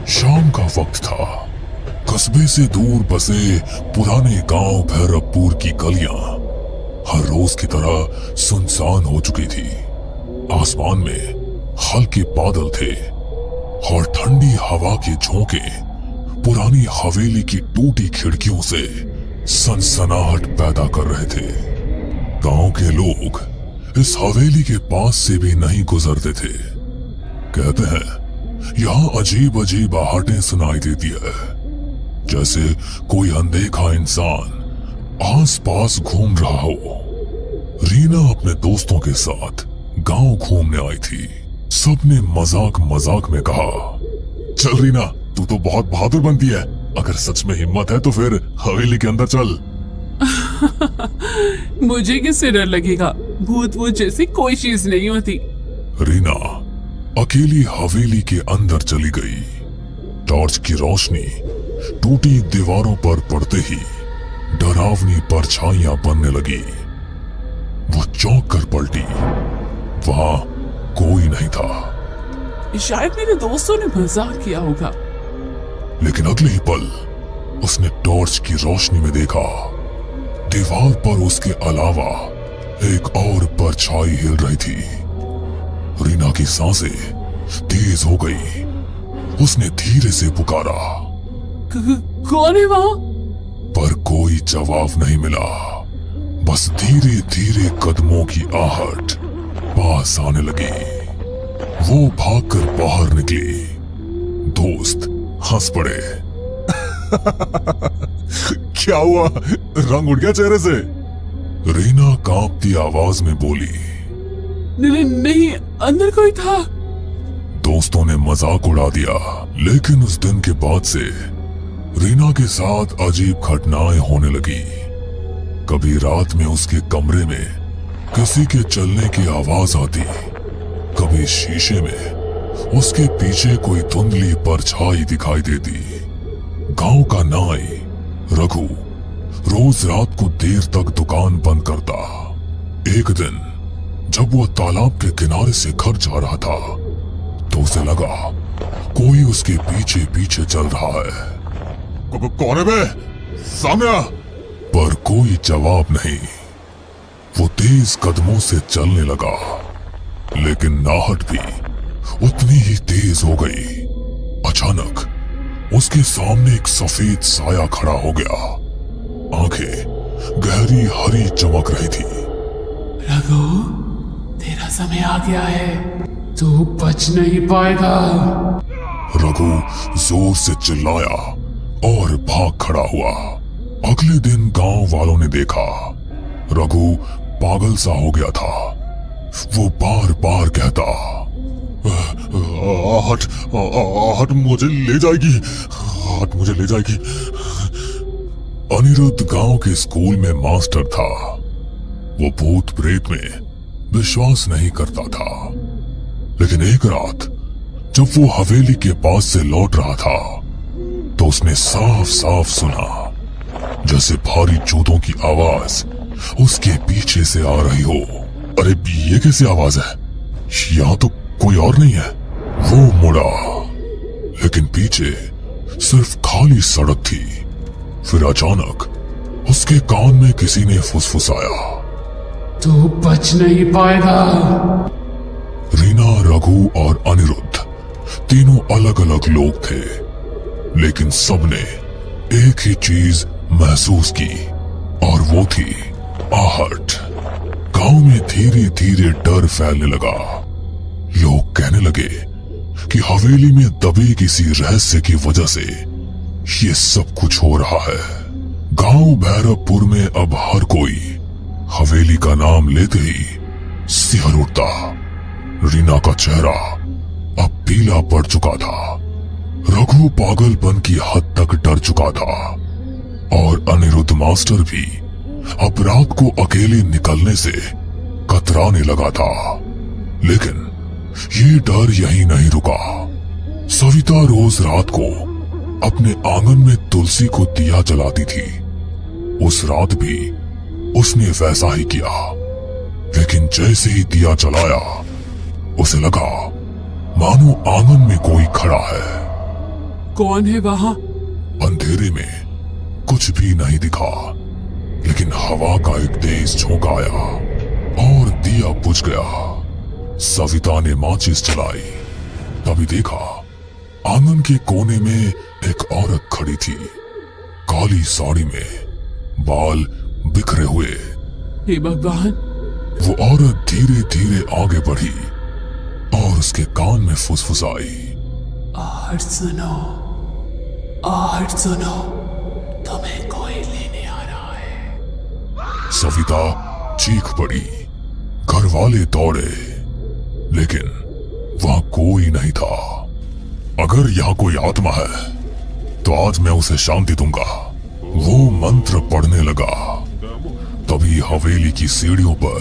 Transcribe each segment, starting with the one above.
शाम का वक्त था। कस्बे से दूर बसे पुराने गांव भैरवपुर की गलियां हर रोज की तरह सुनसान हो चुकी थी। आसमान में हल्के बादल थे और ठंडी हवा के झोंके पुरानी हवेली की टूटी खिड़कियों से सनसनाहट पैदा कर रहे थे। गांव के लोग इस हवेली के पास से भी नहीं गुजरते थे। कहते हैं यहाँ अजीब अजीब आहटें सुनाई देती है, जैसे कोई अनदेखा इंसान आस पास घूम रहा हो। रीना अपने दोस्तों के साथ गांव घूमने आई थी। सबने मजाक मजाक में कहा, चल रीना, तू तो बहुत बहादुर बनती है। अगर सच में हिम्मत है तो फिर हवेली के अंदर चल। मुझे किससे डर लगेगा? भूत वूत जैसी कोई चीज नहीं होती। रीना अकेली हवेली के अंदर चली गई। टॉर्च की रोशनी टूटी दीवारों पर पड़ते ही डरावनी परछाइयां बनने लगी। वो चौंक कर पलटी। वहां कोई नहीं था। शायद मेरे दोस्तों ने मजाक किया होगा। लेकिन अगले ही पल उसने टॉर्च की रोशनी में देखा, दीवार पर उसके अलावा एक और परछाई हिल रही थी। रीना की सांसें तेज हो गई। उसने धीरे से पुकारा, कौन है वहां? पर कोई जवाब नहीं मिला। बस धीरे धीरे कदमों की आहट पास आने लगी। वो भागकर बाहर निकली। दोस्त हंस पड़े। क्या हुआ? रंग उड़ गया चेहरे से? रीना कांपती आवाज में बोली, नहीं, अंदर कोई था। दोस्तों ने मजाक उड़ा दिया। लेकिन उस दिन के बाद से रीना के साथ अजीब घटनाएं होने लगी। कभी रात में उसके कमरे में किसी के चलने की आवाज आती, कभी शीशे में उसके पीछे कोई धुंधली परछाई दिखाई देती। गांव का नाई रघु रोज रात को देर तक दुकान बंद करता। एक दिन जब वो तालाब के किनारे से घर जा रहा था तो उसे लगा कोई उसके पीछे पीछे चल रहा है। कौन है बे? सामने आ। पर कोई जवाब नहीं। वो तेज कदमों से चलने लगा, लेकिन नाहट भी उतनी ही तेज हो गई। अचानक उसके सामने एक सफेद साया खड़ा हो गया। आंखें गहरी हरी चमक रही थी। रघु, तेरा समय आ गया है, तू बच नहीं पाएगा। रघु जोर से चिल्लाया और भाग खड़ा हुआ। अगले दिन गांव वालों ने देखा रघु पागल सा हो गया था। वो बार बार कहता, आहट मुझे ले जाएगी, आहट मुझे ले जाएगी। अनिरुद्ध गांव के स्कूल में मास्टर था। वो भूत प्रेत में विश्वास नहीं करता था। लेकिन एक रात जब वो हवेली के पास से लौट रहा था तो उसने साफ साफ सुना जैसे भारी जूतों की आवाज उसके पीछे से आ रही हो। अरे ये कैसी आवाज है? यहाँ तो कोई और नहीं है। वो मुड़ा, लेकिन पीछे सिर्फ खाली सड़क थी। फिर अचानक उसके कान में किसी ने फुसफुसाया, तू बच नहीं पाएगा। रीना, रघु और अनिरुद्ध तीनों अलग अलग लोग थे, लेकिन सबने एक ही चीज महसूस की और वो थी आहट। गांव में धीरे धीरे डर फैलने लगा। लोग कहने लगे कि हवेली में दबे किसी रहस्य की वजह से ये सब कुछ हो रहा है। गांव भैरवपुर में अब हर कोई हवेली का नाम लेते ही सिहर उठता। रीना का चेहरा अब पीला पड़ चुका था। रघु पागलपन की हद तक डर चुका था और अनिरुद्ध मास्टर भी अब रात को अकेले निकलने से कतराने लगा था। लेकिन ये डर यहीं नहीं रुका। सविता रोज रात को अपने आंगन में तुलसी को दिया जलाती थी। उस रात भी उसने वैसा ही किया, लेकिन जैसे ही दिया जलाया उसे लगा मानो आंगन में कोई खड़ा है। कौन है वहां? अंधेरे में कुछ भी नहीं दिखा, लेकिन हवा का एक तेज झोंका आया और दिया बुझ गया। सविता ने माचिस जलाई, तभी देखा आंगन के कोने में एक औरत खड़ी थी, काली साड़ी में, बाल बिखरे हुए। हे भगवान! वो औरत धीरे धीरे आगे बढ़ी और उसके कान में फुसफुसाई, आहट सुनो, आहट सुनो, तुम्हें कोई लेने आ रहा है। सविता चीख पड़ी। घर वाले दौड़े, लेकिन वहां कोई नहीं था। अगर यहां कोई आत्मा है तो आज मैं उसे शांति दूंगा। वो मंत्र पढ़ने लगा। तभी हवेली की सीढ़ियों पर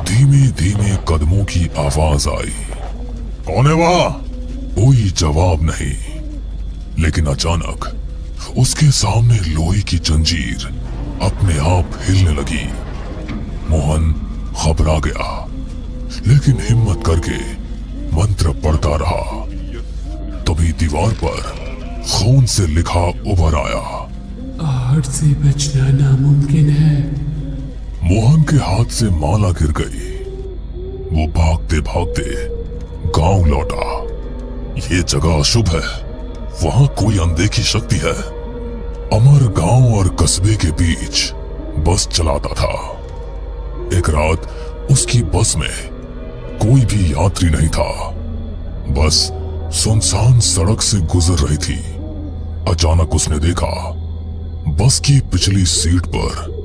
धीमे धीमे कदमों की आवाज आई। कौन है वहां? कोई जवाब नहीं, लेकिन अचानक उसके सामने लोहे की जंजीर अपने आप हिलने लगी। मोहन घबरा गया, लेकिन हिम्मत करके मंत्र पढ़ता रहा। तभी दीवार पर खून से लिखा उभर आया, आहट से बचना नामुमकिन है। मोहन के हाथ से माला गिर गई। वो भागते भागते गांव लौटा। ये जगह अशुभ है, वहां कोई अनदेखी शक्ति है। अमर गांव और कस्बे के बीच बस चलाता था। एक रात उसकी बस में कोई भी यात्री नहीं था। बस सुनसान सड़क से गुजर रही थी। अचानक उसने देखा बस की पिछली सीट पर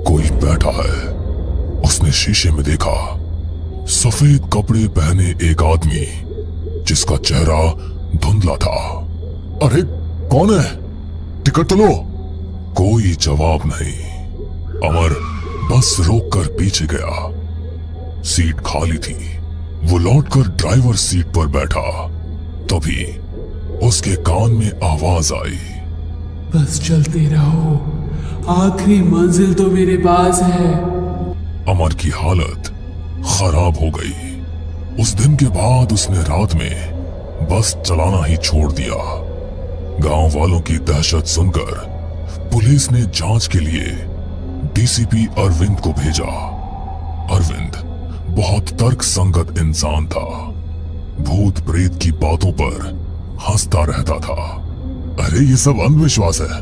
कोई बैठा है। उसने शीशे में देखा सफेद कपड़े पहने एक आदमी, जिसका चेहरा धुंधला था। अरे कौन है? टिकट तो लो। कोई जवाब नहीं। अमर बस रोककर पीछे गया। सीट खाली थी। वो लौटकर ड्राइवर सीट पर बैठा। तभी उसके कान में आवाज आई, बस चलते रहो, आखिरी मंजिल तो मेरे पास है। अमर की हालत खराब हो गई। उस दिन के बाद उसने रात में बस चलाना ही छोड़ दिया। गांव वालों की दहशत सुनकर पुलिस ने जांच के लिए डीसीपी अरविंद को भेजा। अरविंद बहुत तर्क संगत इंसान था। भूत प्रेत की बातों पर हंसता रहता था। अरे ये सब अंधविश्वास है,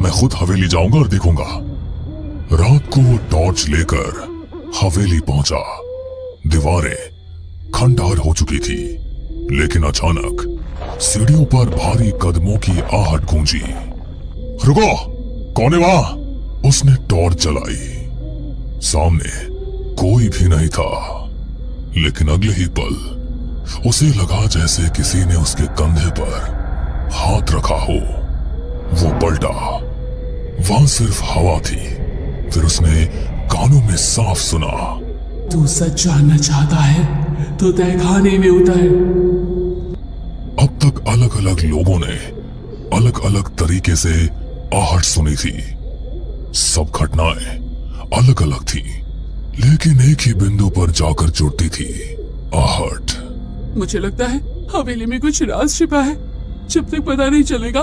मैं खुद हवेली जाऊंगा और देखूंगा। रात को वो टॉर्च लेकर हवेली पहुंचा। दीवारें खंडहर हो चुकी थी, लेकिन अचानक सीढ़ियों पर भारी कदमों की आहट गूंजी। रुको, कौन है वहां? उसने टॉर्च जलाई। सामने कोई भी नहीं था, लेकिन अगले ही पल उसे लगा जैसे किसी ने उसके कंधे पर हाथ रखा हो। वो पलटा, वहां सिर्फ हवा थी। फिर उसने कानों में साफ सुना, तू सच जानना चाहता है तो तहखाने में उतर। अब तक अलग अलग लोगों ने अलग अलग तरीके से आहट सुनी थी। सब घटनाएं अलग अलग थी, लेकिन एक ही बिंदु पर जाकर जुड़ती थी, आहट। मुझे लगता है हवेली में कुछ राज छिपा है। जब तक पता नहीं चलेगा,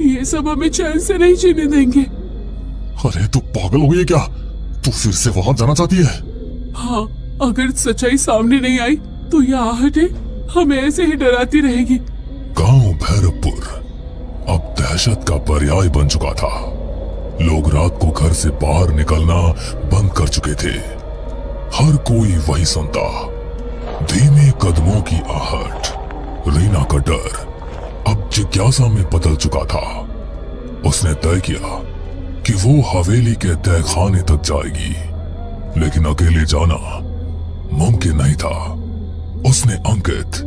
ये सब हमें चैन से नहीं जीने देंगे। अरे तू पागल हो गई है क्या? तू फिर से वहां जाना चाहती है? हाँ, अगर सच्चाई सामने नहीं आई तो ये आहटें हमें ऐसे ही डराती रहेगी। गांव भैरवपुर अब दहशत का पर्याय बन चुका था। लोग रात को घर से बाहर निकलना बंद कर चुके थे। हर कोई वही सुनता, धीमे कदमों की आहट। रीना का डर अब जिज्ञासा में बदल चुका था। उसने तय किया कि वो हवेली के तहखाने तक जाएगी, लेकिन अकेले जाना मुमकिन नहीं था। उसने अंकित,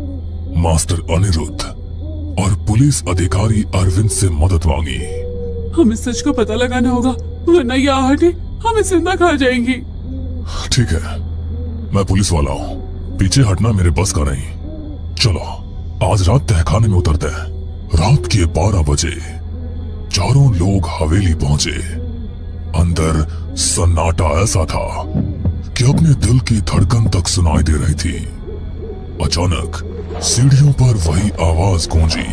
मास्टर अनिरुद्ध और पुलिस अधिकारी अरविंद से मदद मांगी। हमें सच का पता लगाना होगा, वरना ये आहटें हमें जिंदा खा जाएंगी। ठीक है, मैं पुलिस वाला हूँ, पीछे हटना मेरे बस का नहीं। चलो आज रात तहखाने में उतरते हैं। रात के 12 बजे चारों लोग हवेली पहुंचे। अंदर सन्नाटा ऐसा था कि अपने दिल की धड़कन तक सुनाई दे रही थी। अचानक सीढ़ियों पर वही आवाज गूंजी।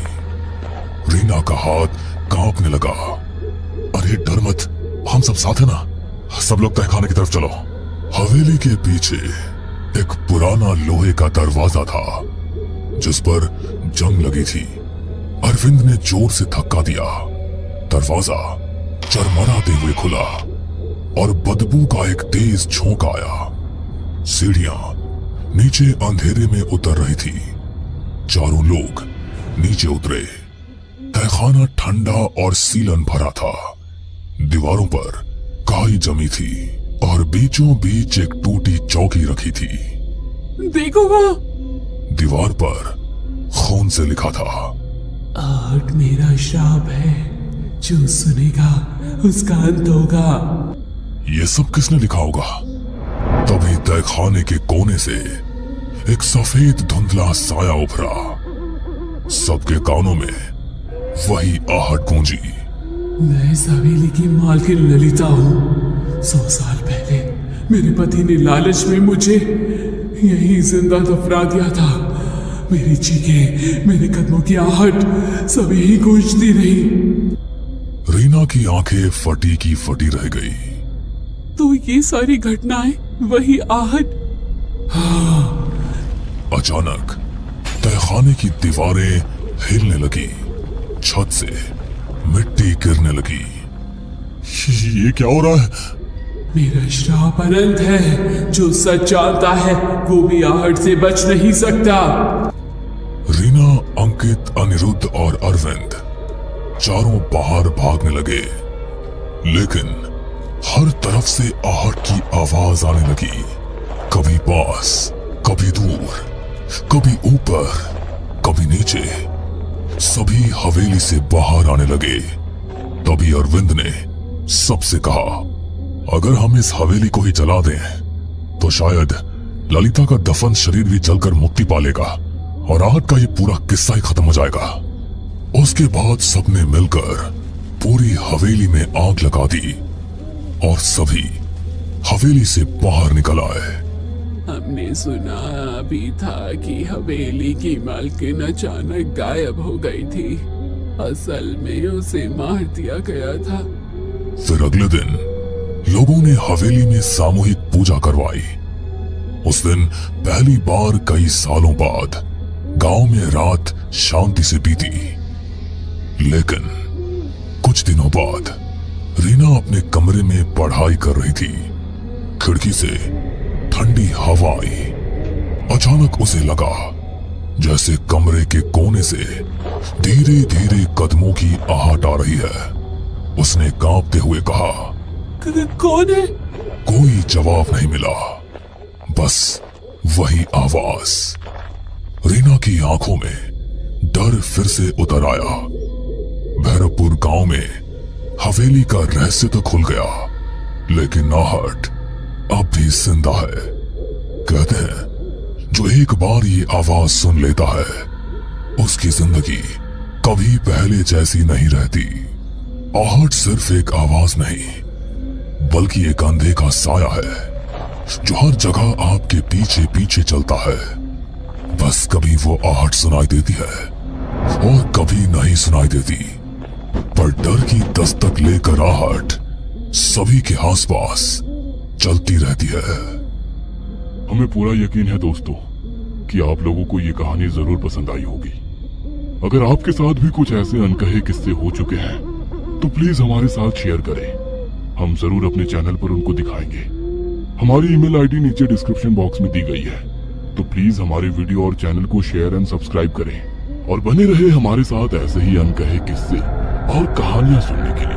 रीना का हाथ कांपने लगा। अरे डर मत, हम सब साथ हैं ना। सब लोग तहखाने की तरफ चलो। हवेली के पीछे एक पुराना लोहे का दरवाजा था जिस पर जंग लगी थी। अरविंद ने जोर से धक्का दिया। दरवाजा चरमराते हुए खुला और बदबू का एक तेज झोंका आया। सीढ़ियां नीचे अंधेरे में उतर रही थी। चारों लोग नीचे उतरे। तहखाना ठंडा और सीलन भरा था। दीवारों पर काई जमी थी और बीचों बीच एक टूटी चौकी रखी थी। देखो वहां। दीवार पर खून से लिखा था, आहट मेरा श्राप है, जो सुनेगा उसका अंत होगा। ये सब किसने लिखा होगा? तभी तहखाने के कोने से एक सफेद धुंधला साया उभरा। सबके कानों में वही आहट गूंजी। मैं इस हवेली की मालकिन ललिता हूँ। 100 साल पहले मेरे पति ने लालच में मुझे यहीं जिंदा दफना दिया था। मेरी चीखें, मेरे कदमों की आहट सब यही गूंजती रही। रीना की आंखें फटी की फटी रह गई। तो ये सारी घटनाएं वही आहट? अचानक तहखाने की दीवारें हिलने लगी। छत से मिट्टी गिरने लगी। ये क्या हो रहा है? मेरा श्राप अनंत है। जो सच जानता है वो भी आहट से बच नहीं सकता। रीना, अंकित, अनिरुद्ध और अरविंद चारों बाहर भागने लगे, लेकिन हर तरफ से आहट की आवाज आने लगी। कभी पास, कभी दूर, कभी ऊपर, कभी नीचे। सभी हवेली से बाहर आने लगे। तभी अरविंद ने सबसे कहा, अगर हम इस हवेली को ही जला दें तो शायद ललिता का दफन शरीर भी जलकर मुक्ति पा लेगा और आहट का ये पूरा किस्सा ही खत्म हो जाएगा। उसके बाद सबने मिलकर पूरी हवेली में आग लगा दी और सभी हवेली से बाहर निकल आए। हमने सुना भी था कि हवेली की मालकिन अचानक गायब हो गई थी। असल में उसे मार दिया गया था। फिर अगले दिन लोगों ने हवेली में सामूहिक पूजा करवाई। उस दिन पहली बार कई सालों बाद गांव में रात शांति से बीती। लेकिन कुछ दिनों बाद रीना अपने कमरे में पढ़ाई कर रही थी। खिड़की से ठंडी हवा आई। अचानक उसे लगा जैसे कमरे के कोने से धीरे धीरे कदमों की आहट आ रही है। उसने कांपते हुए कहा, कौन है? कोई जवाब नहीं मिला, बस वही आवाज। रीना की आंखों में डर फिर से उतर आया। भैरवपुर गांव में हवेली का रहस्य तो खुल गया, लेकिन आहट अब भी जिंदा है। कहते हैं जो एक बार ये आवाज सुन लेता है उसकी जिंदगी कभी पहले जैसी नहीं रहती। आहट सिर्फ एक आवाज नहीं बल्कि एक अंधे का साया है जो हर जगह आपके पीछे पीछे चलता है। बस कभी वो आहट सुनाई देती है और कभी नहीं सुनाई देती, पर डर की दस्तक लेकर आहट सभी के आसपास चलती रहती है। हमें पूरा यकीन है दोस्तों कि आप लोगों को ये कहानी जरूर पसंद आई होगी। अगर आपके साथ भी कुछ ऐसे अनकहे किस्से हो चुके हैं तो प्लीज हमारे साथ शेयर करें। हम जरूर अपने चैनल पर उनको दिखाएंगे। हमारी ईमेल आईडी नीचे डिस्क्रिप्शन बॉक्स में दी गई है, तो प्लीज हमारे वीडियो और चैनल को शेयर एंड सब्सक्राइब करें और बने रहे हमारे साथ ऐसे ही अनकहे किस्से और कहानियां सुनने के लिए।